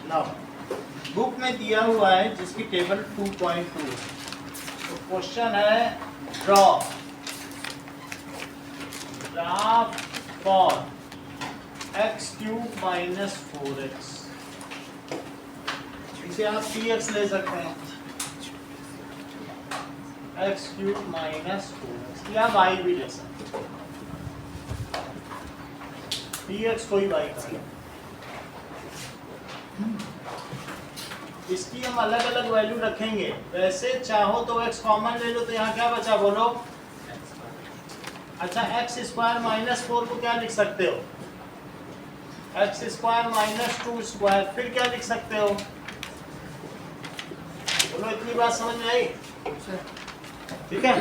Now book में दिया हुआ है जिसकी टेबल 2.2 है। तो क्वेश्चन है draw graph for x³ minus 4x। इसे आप px ले सकते हैं, x³ माइनस 4x, या y भी ले सकते हैं। px कोई y का, इसकी हम अलग अलग वैल्यू रखेंगे। वैसे चाहो तो x कॉमन ले लो, तो यहाँ क्या बचा बोलो? अच्छा, x² माइनस 4 को क्या लिख सकते हो? x² minus 2²। फिर क्या लिख सकते हो? बोलो, इतनी बात समझ में आई? ठीक है,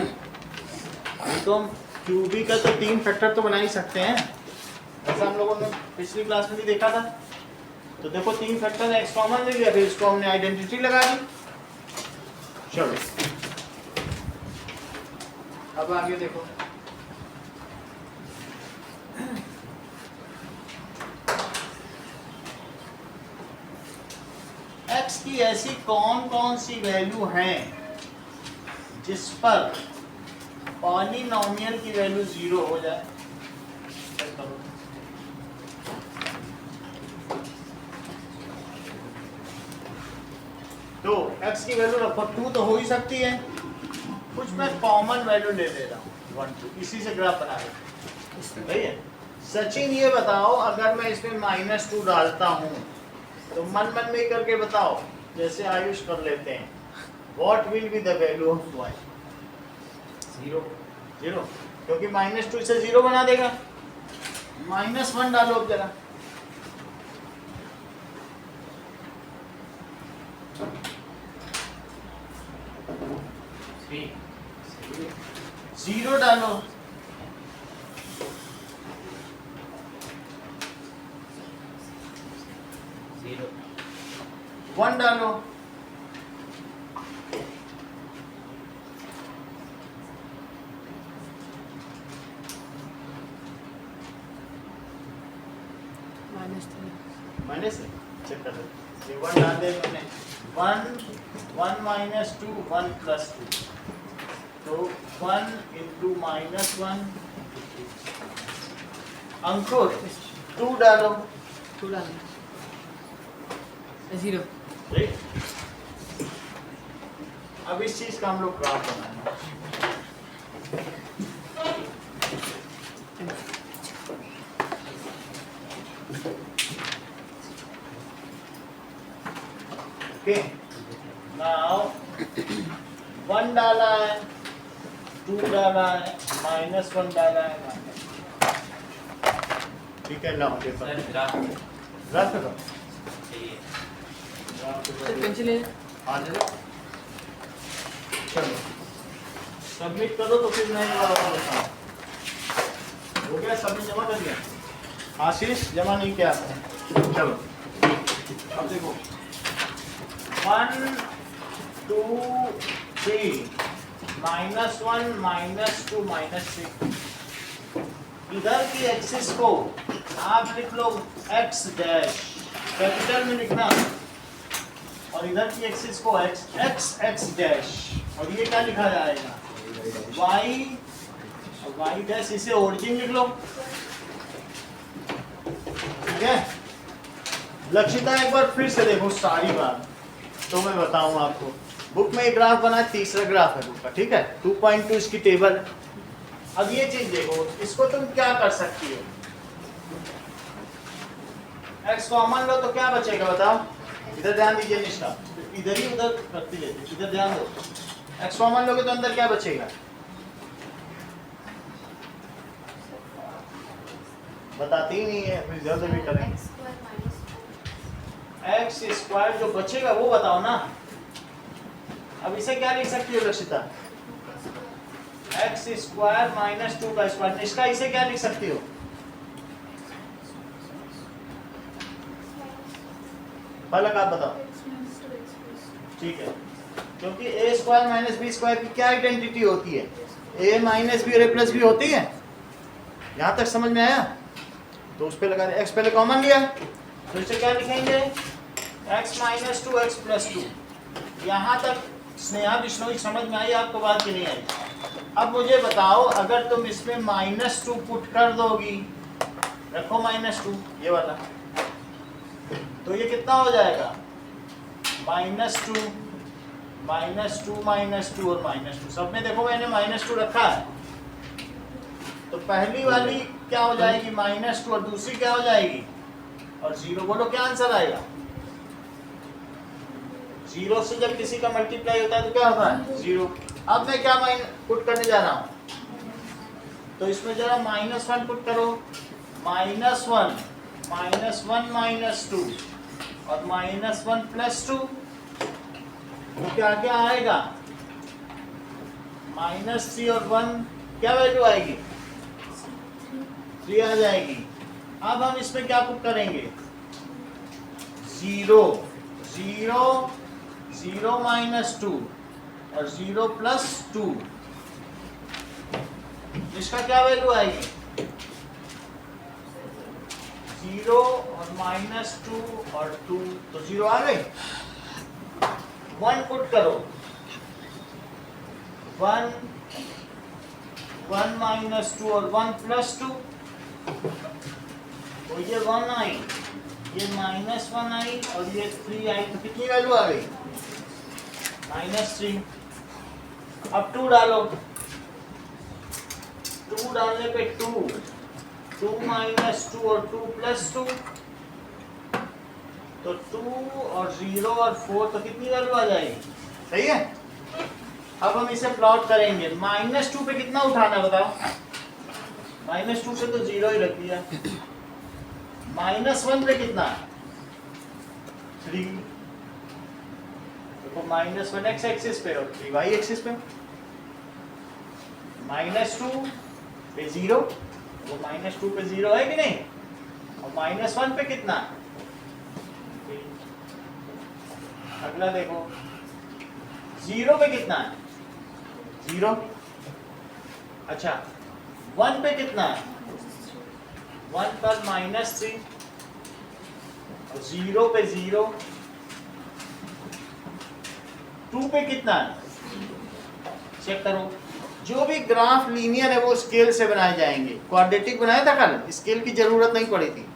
तो हम क्यूबिक का तो 3 फैक्टर तो बना ही सकते हैं, ऐसा हम लोगों ने पिछली क्लास में भी देखा था। तो देखो 3 फैक्टर एक्स कॉमन ले लिया, फिर इसको हमने आइडेंटिटी लगा दी। चलो अब आगे देखो, x की ऐसी कौन कौन सी वैल्यू हैं जिस पर पॉलिनोमियल की वैल्यू 0 हो जाए। तो x की वैल्यू रखो 2 तो हो ही सकती है, कुछ मैं कॉमन वैल्यू ले ले रहा हूँ 1 2, इसी से ग्राफ बना रहे। सही है। सचिन ये बताओ, अगर मैं इसमें -2 डालता हूँ तो मन मन में करके बताओ, जैसे आयुष कर लेते हैं, what will be the value of y? 0, क्योंकि -2 से 0 बना देगा। -1 डालो अब जरा, जीरो डालो, वन डालो, माइनस चेक कर लो, ये 1 डाल दे मैंने, 1 माइनस 2 1 प्लस 2, तो 1 इंटू -1। अंकुर 2 डालो, 2 डालो, 0। अब इस चीज का हम लोग ग्राफ बनाएंगे। ओके, नाउ 1 डाला है, 2 डाला है, -1 डाला है, ठीक है। ना ग्राफ करो, पेंसिल ले, हाँ ले लो, चलो सबमिट करो, तो फिर मैं एक बार और बताऊँ। हो गया, सबमिट जमा कर दिया? आशीष जमा नहीं किया आपने? चलो अब देखो, 1 2 3 -1 -2 -3। इधर की एक्सिस को आप लिख लो x डैश, कैपिटल में लिखना, और इधर की एक्सिस को x डैश, और ये क्या लिखा जाएगा? y डैश, इसे ओरिजिन लिख लो। ठीक है, लक्षिता एक बार फिर से देखो सारी बात, तो मैं बताऊं आपको। बुक में एक ग्राफ बना है, तीसरा ग्राफ है बुक का, ठीक है, 2.2 इसकी टेबल। अब ये चीज देखो, इसको तुम क्या कर सकती हो? x कॉमन लो तो क्या बचेगा बताओ? इधर ध्यान दीजिए निष्ठा, इधर ही उधर करती रहती, इधर ध्यान दो। x कॉमन लोगे तो अंदर क्या बचेगा? बताती ही नहीं है, फिर इधर भी करें। x² जो बचेगा वो बताओ ना। अब इसे क्या लिख सकती हो लक्षिता? x² - 2 का स्क्वायर। निष्ठा इसे क्या लिख सकती हो? फलक आप बताओ। ठीक है, क्योंकि a² - b² की क्या आइडेंटिटी होती है? a - b और a + b होती है। यहाँ तक समझ में आया? तो उस पे लगा दे, x पहले कॉमन लिया, तो इसे क्या लिखेंगे? x minus two x plus two. यहाँ तक स्नेहा बिश्नोई समझ में आई आपको बात की नहीं आई? अब मुझे बताओ, अगर तुम इसमें माइनस टू पुट कर दोगी, रखो माइनस टू ये वाला, तो ये कितना हो जाएगा? Minus two minus two minus two और माइनस टू। सब में देखो मैंने माइनस टू रखा है, तो पहली वाली क्या हो जाएगी? माइनस टू, और दूसरी क्या हो जाएगी? और जीरो। बोलो क्या आंसर आएगा? जीरो से जब किसी का मल्टीप्लाई होता है तो क्या होता है? जीरो। अब मैं क्या पुट करने जा रहा हूं, तो इसमें जरा माइनस वन पुट करो। माइनस वन माइनस टू और माइनस वन प्लस टू, तो क्या क्या आएगा? माइनस थ्री और वन, क्या वैल्यू आएगी? 3 आ जाएगी। अब हम इसमें क्या पुट करेंगे? Zero zero zero minus two और जीरो प्लस टू, इसका क्या वैल्यू आएगी? जीरो और माइनस टू और टू, तो जीरो आ गई। वन पुट करो, वन वन माइनस टू और वन प्लस टू, तो ये वन आई, ये माइनस वन आई और ये थ्री आई, तो कितनी वैल्यू आ गई? Minus three. अब टू डालो, टू डालने पे टू माइनस टू और टू प्लस टू, तो टू और जीरो और फोर, तो कितनी वैल्यू आ जाएगी? सही है। अब हम इसे प्लॉट करेंगे। माइनस टू पे कितना उठाना बताओ? माइनस टू पे तो जीरो ही रख दिया। माइनस वन पे कितना? 3। देखो माइनस वन एक्स एक्सिस पे और 3 वाई एक्सिस पे। माइनस टू पे जीरो, वो माइनस टू पे जीरो है कि नहीं? और माइनस वन पे कितना? अगला देखो, जीरो पे कितना है? जीरो। अच्छा, वन पे कितना है? वन पर माइनस थ्री, और जीरो पे जीरो। टू पे कितना है? चेक करो। जो भी ग्राफ लीनियर है वो स्केल से बनाए जाएंगे। क्वाड्रेटिक बनाया था कल, स्केल की जरूरत नहीं पड़ी थी।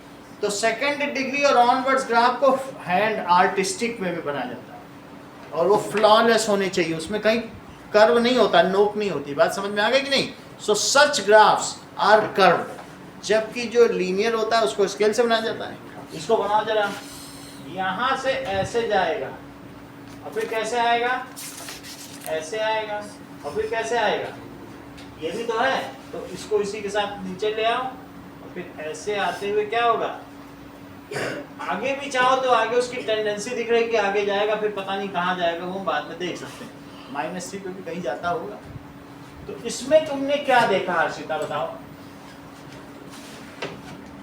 तो सेकंड डिग्री और ऑनवर्ड्स ग्राफ को हैंड आर्टिस्टिक वे में बनाया जाता है, और वो फ्लॉलेस होने चाहिए, उसमें कहीं कर्व नहीं होता, नोक नहीं होती। बात समझ में आ गई कि नहीं? सो सच ग्राफ्स आर कर्व, जबकि जो लीनियर होता है उसको स्केल से बनाया जाता है। इसको बनाओ जरा, यहां से ऐसे जाएगा और फिर कैसे आएगा? ऐसे आएगा और फिर कैसे आएगा? ये भी तो है, तो इसको इसी के साथ नीचे ले आओ और फिर ऐसे आते हुए क्या होगा? आगे भी चाहो तो आगे उसकी टेंडेंसी दिख रही है कि आगे जाएगा, फिर पता नहीं कहाँ जाएगा, वो बाद में देख सकते हैं। माइनस थ्री पे भी कहीं जाता होगा। तो इसमें तुमने क्या देखा हर्षिता बताओ?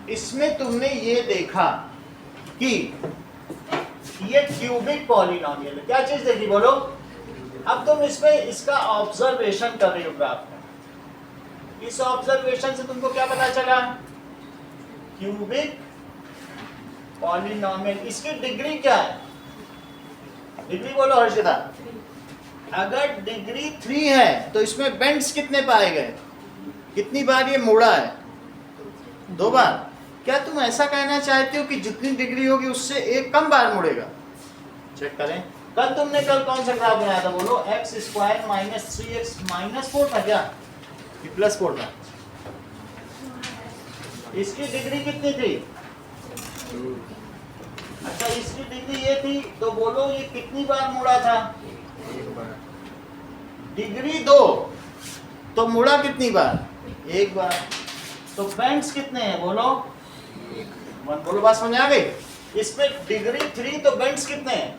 इसमें तुमने ये देखा कि ये क्यूबिक पॉलिनोमियल है। क्या चीज देखी बोलो? अब तुम इसमें इसका ऑब्जर्वेशन कर रही हो ग्राफ में। इस ऑब्जर्वेशन से तुमको क्या पता चला? Cubic polynomial. इसकी डिग्री क्या है? डिग्री बोलो हर्षिता। अगर डिग्री 3 है तो इसमें बेंड्स कितने पाए गए? कितनी बार ये मुड़ा है? 2 बार। क्या तुम ऐसा कहना चाहते हो कि जितनी डिग्री होगी उससे एक कम बार मुड़ेगा? चेक करें। कल तुमने कौन सा ग्राफ बनाया था बोलो? X square minus 3x minus 4 था क्या? कि प्लस 4 था? इसकी डिग्री कितनी थी? अच्छा, इसकी डिग्री ये थी, तो बोलो ये कितनी बार मुड़ा था? डिग्री 2 तो मुड़ा कितनी बार? 1 बार। तो बेंड्स कितने हैं बोलो? 1। बोलो बात समझ आ गई? इसमें डिग्री 3 तो बेंड्स कितने हैं?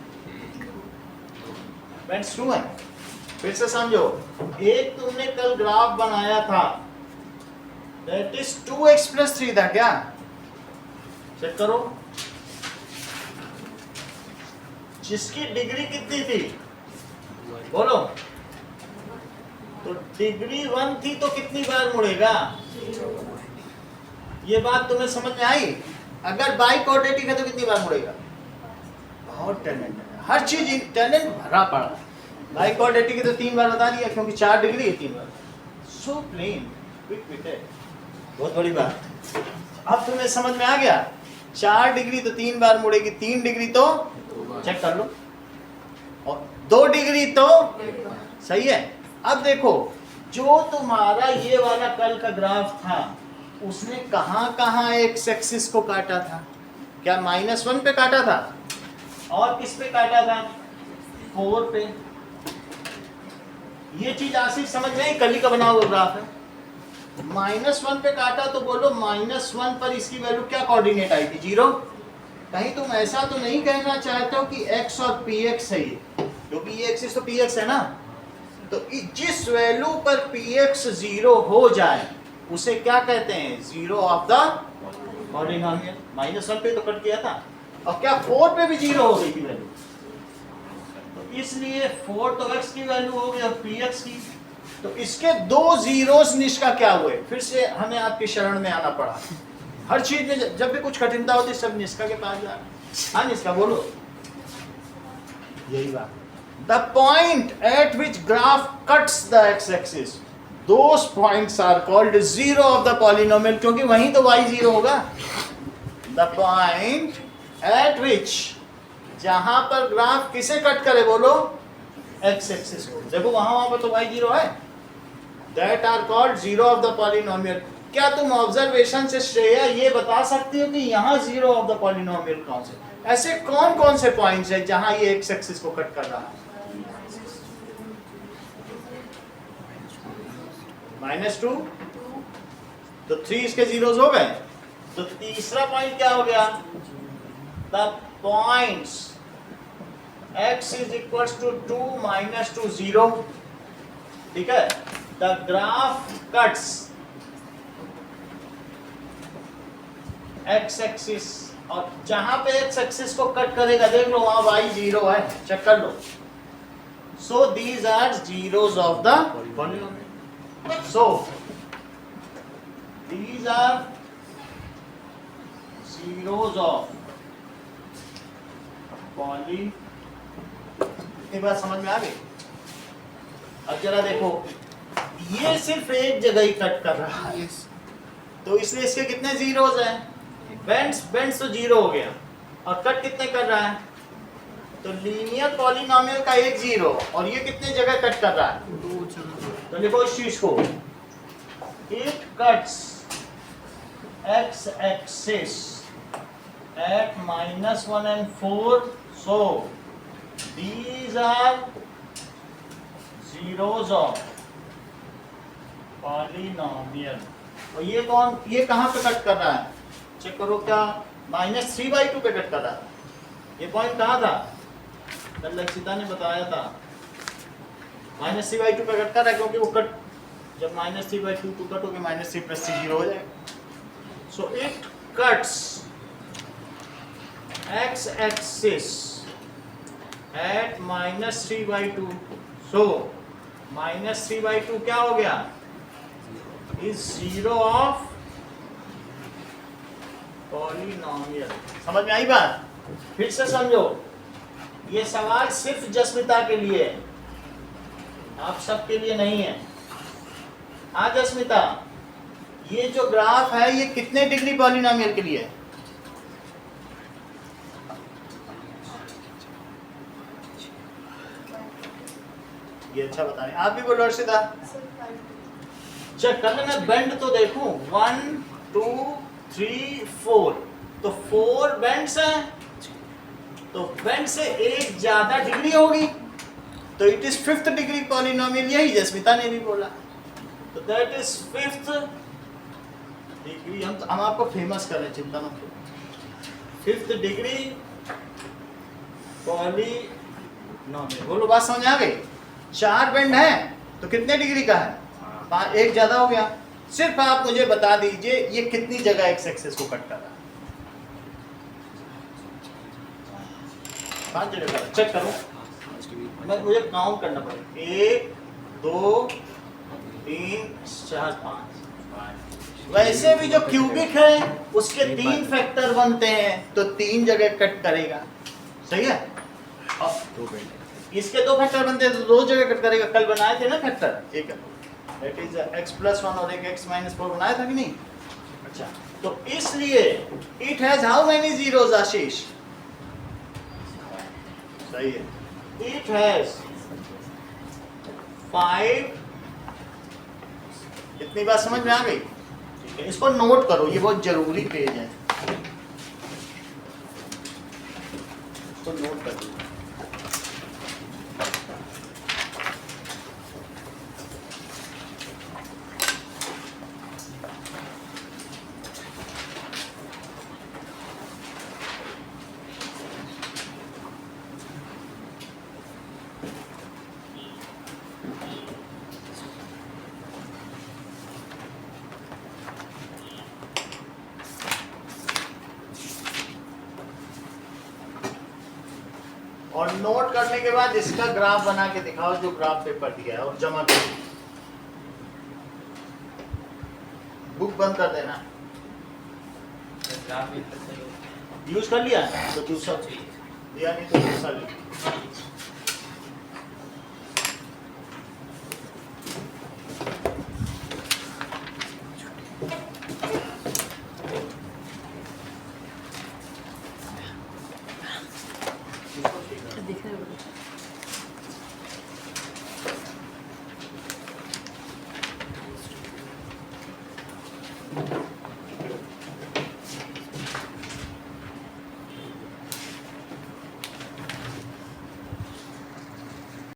बेंड्स 2 है। फिर से समझो, एक तुमने कल ग्राफ बनाया था, दैट इज 2x प्लस 3 था क्या? चेक करो, जिसकी डिग्री कितनी थी बोलो? तो डिग्री 1 थी तो कितनी बार मुड़ेगा? ये बात तुम्हें समझ में आई? अगर बाई क्वाड्रेटिक है तो कितनी बार मुड़ेगा? बहुत टैलेंट है, हर चीज टैलेंट भरा पड़ा। बाई कॉर्ड 80 की तो 3 बार बता दिया क्योंकि 4 डिग्री है 3 बार। सो प्लेन, क्विक विट है, बहुत बड़ी बात। अब तुम्हें समझ में आ गया, 4 डिग्री तो 3 बार मुड़ेगी, 3 डिग्री तो चेक कर लो, और 2 डिग्री तो सही है। अब देखो, जो तुम्हारा ये वाला कल का ग्राफ था उसने कहाँ कहाँ एक्स एक्सिस को काटा था? क्या -1 पे काटा था? और किस पे काटा था? 4 पे। ये चीज आशीष समझ में आई? कल ही का बना हुआ ग्राफ है। -1 पे काटा तो बोलो -1 पर इसकी वैल्यू क्या कोऑर्डिनेट आई थी? 0। कहीं तुम ऐसा तो नहीं कहना चाहते हो कि x और px है ये, क्योंकि ये एक्सिस तो px है ना। तो जिस वैल्यू पर px 0 हो जाए उसे क्या कहते हैं? 0 ऑफ द पॉलिनोमियल। -1 पे तो कट किया था, और क्या 4 पे भी 0 हो गई थी वैल्यू, तो इसलिए 4 तो x की वैल्यू हो गई और px की। तो इसके 2 जीरोस निष्का क्या हुए? फिर से हमें आपकी शरण में आना पड़ा। हर चीज में जब भी कुछ कठिनता होती है सब निष्का के पास जा। हाँ निष्का बोलो। यही बात। The point at which graph cuts the X axis, those points are called zero of the polynomial, क्योंकि वहीं तो y 0 होगा। द पॉइंट एट विच, जहां पर ग्राफ किसे कट करे बोलो? एक्स एक्सिस को। देखो वहां पर तो y 0 है, that are called zero of the polynomial. क्या तुम ऑब्जर्वेशन से श्रेया ये बता सकती हो कि यहाँ जीरो ऑफ द पॉलिनोमियल कौन से? ऐसे कौन कौन से पॉइंट्स है जहां ये एक्स एक्सिस को कट कर रहा है? -2, तो 3 इसके जीरोस हो गए। तो तीसरा पॉइंट क्या हो गया? The points x is equals to 2 - 2 0। ठीक है, the graph cuts x axis, और जहां पे x एक्सिस को कट करेगा देख लो वहां y 0 है, चेक कर लो। So these are zeros of the polynomial. So these are zeros of poly. एक बात समझ में आ गई? अब जरा देखो, ये सिर्फ एक जगह ही कट कर रहा है, तो इसलिए इसके कितने जीरोस हैं? बेंड्स तो 0 हो गया, और कट कितने कर रहा है? तो लीनियर पॉलिनोमियल का एक 0, और ये कितने जगह कट कर रहा है? 2। तो लिखो इस चीज को, it cuts x axis at -1 and 4, so these are zeros of polynomial। और ये कौन, ये कहाँ पे कट कर रहा है? चेक करो, क्या -3/2 पे कट कर रहा है। ये पॉइंट कहाँ था? कल लक्षिता ने बताया था, -3/2 पे कट कर रहा है, क्योंकि वो कट जब -3/2 को कट होके -3 + 3 0 हो जाएगा। So it cuts x axis at -3/2, so -3/2 क्या हो गया? Is 0 of polynomial. समझ में आई बात? फिर से समझो, ये सवाल सिर्फ जस्मिता के लिए है, आप सबके लिए नहीं है। हाँ जस्मिता, ये जो ग्राफ है ये कितने डिग्री पॉलिनोमियल के लिए है? ये अच्छा बताएं। आप भी बोलो अर्शिता। चेक कर लेना, बेंड तो देखो 1 2 3 4, तो 4 बेंड्स हैं, तो बेंड से एक ज्यादा डिग्री होगी, तो it is 5th degree polynomial. यही जस्मिता ने भी बोला, तो दैट इज 5th डिग्री। हम आपको फेमस कर रहे हैं, चिंता मत करो। 5th degree polynomial. बोलो, बात समझ आ गई? 4 बेंड है तो कितने डिग्री का है? एक ज्यादा हो गया। सिर्फ आप मुझे बता दीजिए ये कितनी जगह एक्स एक्सिस को कट कर रहा है? 5 जगह का। चेक करो, मुझे काउंट करना पड़ेगा। 1 2 3 4 5। वैसे भी जो क्यूबिक है उसके 3 फैक्टर बनते हैं, तो 3 जगह कट करेगा। सही है। अब इसके दो फैक्टर बनते हैं तो दो जगह कट करेगा। कल बनाए थे ना फैक्टर, एक दैट इज x+1 और एक x-4 बनाया था कि नहीं? अच्छा, तो इसलिए it has how many zeros Ashish? सही है, इट हैज 5। इतनी बात समझ में आ गई? ठीक है, इसको नोट करो, ये बहुत जरूरी पेज है, इसको नोट कर दो। और नोट करने के बाद इसका ग्राफ बना के दिखाओ, जो ग्राफ पेपर दिया है, और जमा करो। बुक बंद कर देना। यूज कर लिया तो दूसरा दिया, नहीं तो दूसरा लिया। दिखने में Thank you.